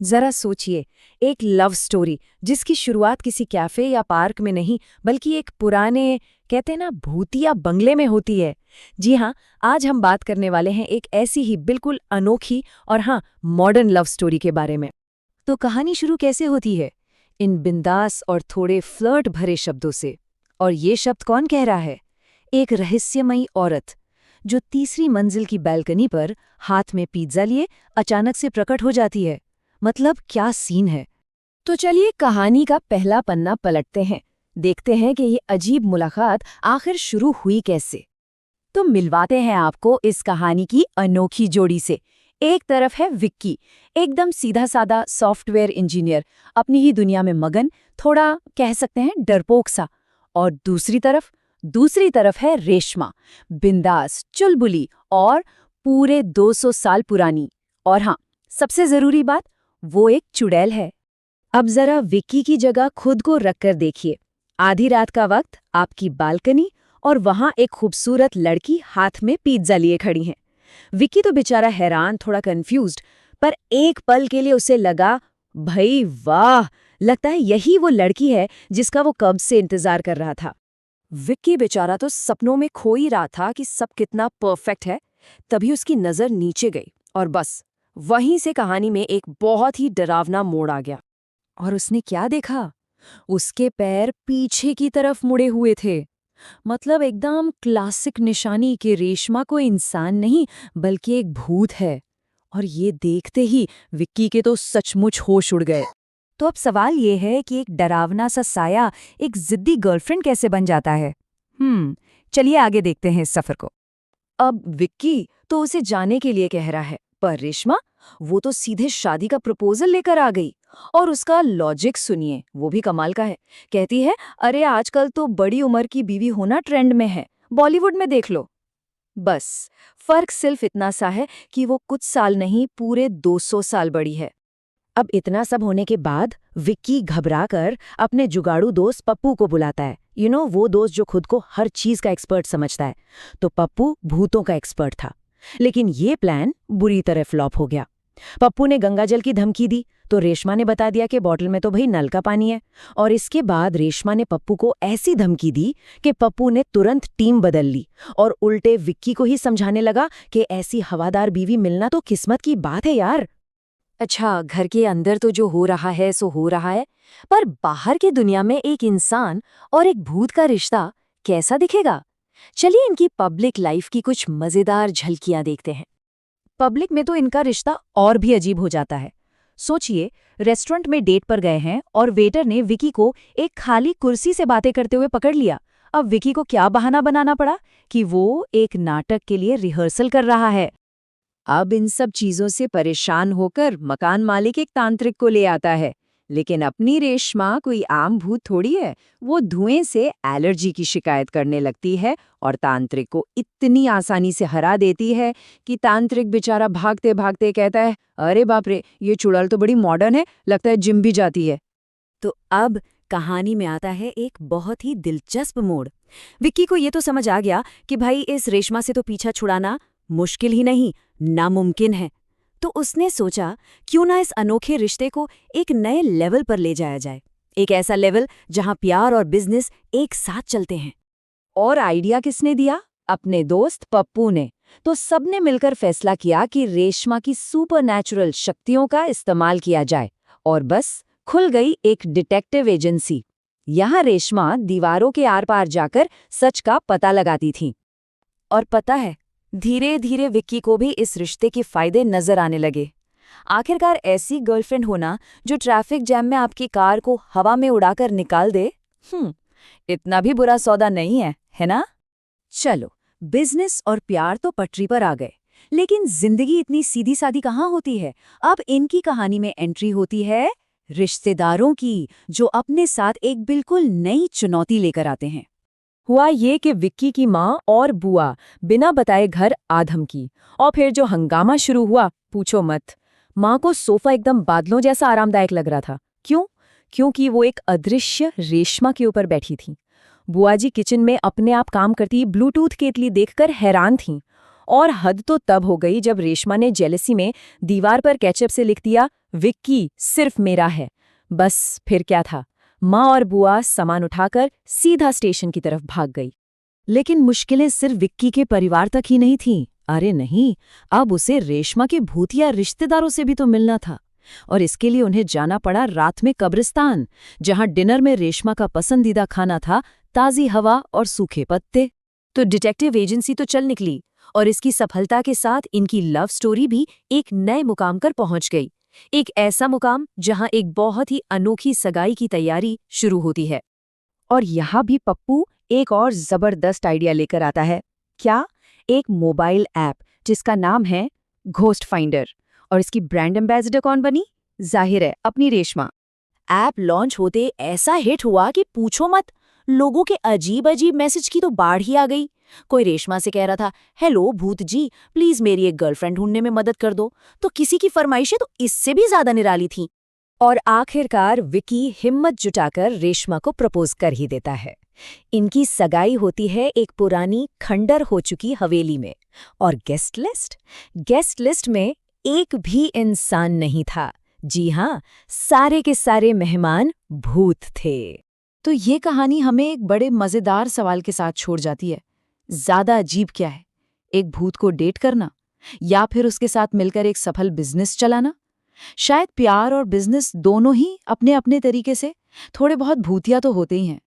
जरा सोचिए, एक लव स्टोरी जिसकी शुरुआत किसी कैफे या पार्क में नहीं बल्कि एक पुराने, कहते हैं ना, भूतिया बंगले में होती है। जी हाँ, आज हम बात करने वाले हैं एक ऐसी ही बिल्कुल अनोखी और हाँ, मॉडर्न लव स्टोरी के बारे में। तो कहानी शुरू कैसे होती है? इन बिंदास और थोड़े फ्लर्ट भरे शब्दों से। और ये शब्द कौन कह रहा है? एक रहस्यमयी औरत जो तीसरी मंजिल की बैल्कनी पर हाथ में पिज्जा लिए अचानक से प्रकट हो जाती है। मतलब क्या सीन है। तो चलिए कहानी का पहला पन्ना पलटते हैं, देखते हैं कि ये अजीब मुलाकात आखिर शुरू हुई कैसे। तो मिलवाते हैं आपको इस कहानी की अनोखी जोड़ी से। एक तरफ है विक्की, एकदम सीधा साधा सॉफ्टवेयर इंजीनियर, अपनी ही दुनिया में मगन, थोड़ा कह सकते हैं डरपोक सा। और दूसरी तरफ है रेशमा, बिंदास, चुलबुली और पूरे 200 साल पुरानी। और हाँ, सबसे जरूरी बात, वो एक चुड़ैल है। अब जरा विक्की की जगह खुद को रखकर देखिए। आधी रात का वक्त, आपकी बालकनी, और वहां एक खूबसूरत लड़की हाथ में पिज्जा लिए खड़ी है। विक्की तो बेचारा हैरान, थोड़ा कंफ्यूज्ड, पर एक पल के लिए उसे लगा, भाई वाह, लगता है यही वो लड़की है जिसका वो कब से इंतजार कर रहा था। विक्की बेचारा तो सपनों में खो ही रहा था कि सब कितना परफेक्ट है। तभी उसकी नजर नीचे गई और बस वहीं से कहानी में एक बहुत ही डरावना मोड़ आ गया। और उसने क्या देखा? उसके पैर पीछे की तरफ मुड़े हुए थे। मतलब एकदम क्लासिक निशानी कि रेशमा कोई इंसान नहीं बल्कि एक भूत है। और ये देखते ही विक्की के तो सचमुच होश उड़ गए। तो अब सवाल ये है कि एक डरावना सा साया एक जिद्दी गर्लफ्रेंड कैसे बन जाता है? चलिए आगे देखते हैं इस सफर को। अब विक्की तो उसे जाने के लिए कह रहा है, पर रेशमा, वो तो सीधे शादी का प्रपोजल लेकर आ गई। और उसका लॉजिक सुनिए, वो भी कमाल का है। कहती है, अरे आजकल तो बड़ी उम्र की बीवी होना ट्रेंड में है, बॉलीवुड में देख लो। बस फर्क सिर्फ इतना सा है कि वो कुछ साल नहीं, पूरे 200 साल बड़ी है। अब इतना सब होने के बाद विक्की घबराकर अपने जुगाड़ू दोस्त पप्पू को बुलाता है। वो दोस्त जो खुद को हर चीज का एक्सपर्ट समझता है। तो पप्पू भूतों का एक्सपर्ट था। लेकिन ये प्लान बुरी तरह फ्लॉप हो गया। पप्पू ने गंगाजल की धमकी दी तो रेशमा ने बता दिया कि बॉटल में तो भाई नल का पानी है। और इसके बाद रेशमा ने पप्पू को ऐसी धमकी दी कि पप्पू ने तुरंत टीम बदल ली और उल्टे विक्की को ही समझाने लगा कि ऐसी हवादार बीवी मिलना तो किस्मत की बात है यार। अच्छा, घर के अंदर तो जो हो रहा है सो हो रहा है, पर बाहर की दुनिया में एक इंसान और एक भूत का रिश्ता कैसा दिखेगा? चलिए इनकी पब्लिक लाइफ की कुछ मजेदार झलकियां देखते हैं। पब्लिक में तो इनका रिश्ता और भी अजीब हो जाता है। सोचिए, रेस्टोरेंट में डेट पर गए हैं और वेटर ने विकी को एक खाली कुर्सी से बातें करते हुए पकड़ लिया। अब विकी को क्या बहाना बनाना पड़ा कि वो एक नाटक के लिए रिहर्सल कर रहा है। अब इन सब चीजों से परेशान होकर मकान मालिक एक तांत्रिक को ले आता है। लेकिन अपनी रेशमा कोई आम भूत थोड़ी है। वो धुएं से एलर्जी की शिकायत करने लगती है और तांत्रिक को इतनी आसानी से हरा देती है कि तांत्रिक बेचारा भागते भागते कहता है, अरे बाप रे, ये चुड़ैल तो बड़ी मॉडर्न है, लगता है जिम भी जाती है। तो अब कहानी में आता है एक बहुत ही दिलचस्प मोड़। विक्की को ये तो समझ आ गया कि भाई इस रेशमा से तो पीछा छुड़ाना मुश्किल ही नहीं, नामुमकिन है। तो उसने सोचा, क्यों ना इस अनोखे रिश्ते को एक नए लेवल पर ले जाया जाए। एक ऐसा लेवल जहां प्यार और बिजनेस एक साथ चलते हैं। और आइडिया किसने दिया? अपने दोस्त पप्पू ने। तो सबने मिलकर फैसला किया कि रेशमा की सुपरनैचुरल शक्तियों का इस्तेमाल किया जाए। और बस खुल गई एक डिटेक्टिव एजेंसी। यहाँ रेशमा दीवारों के आर पार जाकर सच का पता लगाती थी। और पता है, धीरे धीरे विक्की को भी इस रिश्ते के फायदे नजर आने लगे। आखिरकार ऐसी गर्लफ्रेंड होना जो ट्रैफिक जैम में आपकी कार को हवा में उड़ाकर निकाल दे, इतना भी बुरा सौदा नहीं है ना? चलो, बिजनेस और प्यार तो पटरी पर आ गए, लेकिन जिंदगी इतनी सीधी सादी कहाँ होती है। अब इनकी कहानी में एंट्री होती है रिश्तेदारों की, जो अपने साथ एक बिल्कुल नई चुनौती लेकर आते हैं। हुआ ये कि विक्की की माँ और बुआ बिना बताए घर आ धमकी, और फिर जो हंगामा शुरू हुआ, पूछो मत। माँ को सोफा एकदम बादलों जैसा आरामदायक लग रहा था। क्यों? क्योंकि वो एक अदृश्य रेशमा के ऊपर बैठी थी। बुआ जी किचन में अपने आप काम करती ब्लूटूथ केतली देखकर हैरान थीं। और हद तो तब हो गई जब रेशमा ने जेलसी में दीवार पर केचप से लिख दिया, विक्की सिर्फ मेरा है। बस फिर क्या था, माँ और बुआ सामान उठाकर सीधा स्टेशन की तरफ भाग गई। लेकिन मुश्किलें सिर्फ विक्की के परिवार तक ही नहीं थीं। अरे नहीं, अब उसे रेशमा के भूतिया रिश्तेदारों से भी तो मिलना था। और इसके लिए उन्हें जाना पड़ा रात में कब्रिस्तान, जहां डिनर में रेशमा का पसंदीदा खाना था ताज़ी हवा और सूखे पत्ते। तो डिटेक्टिव एजेंसी तो चल निकली, और इसकी सफलता के साथ इनकी लव स्टोरी भी एक नए मुकाम पर पहुंच गई। एक ऐसा मुकाम जहां एक बहुत ही अनोखी सगाई की तैयारी शुरू होती है। और यहाँ भी पप्पू एक और जबरदस्त आइडिया लेकर आता है। क्या? एक मोबाइल ऐप जिसका नाम है घोस्ट फाइंडर। और इसकी ब्रांड एम्बेसडर कौन बनी? जाहिर है, अपनी रेशमा। ऐप लॉन्च होते ऐसा हिट हुआ कि पूछो मत। लोगों के अजीब अजीब मैसेज की तो बाढ़ ही आ गई। कोई रेशमा से कह रहा था, हेलो भूत जी, प्लीज मेरी एक गर्लफ्रेंड ढूंढने में मदद कर दो। तो किसी की फरमाइशें तो इससे भी ज्यादा निराली थीं। और आखिरकार विकी हिम्मत जुटाकर रेशमा को प्रपोज कर ही देता है। इनकी सगाई होती है एक पुरानी खंडर हो चुकी हवेली में। और गेस्ट लिस्ट में एक भी इंसान नहीं था। जी हाँ, सारे के सारे मेहमान भूत थे। तो ये कहानी हमें एक बड़े मजेदार सवाल के साथ छोड़ जाती है। ज्यादा अजीब क्या है, एक भूत को डेट करना या फिर उसके साथ मिलकर एक सफल बिजनेस चलाना? शायद प्यार और बिजनेस दोनों ही अपने अपने तरीके से थोड़े बहुत भूतिया तो होते ही हैं,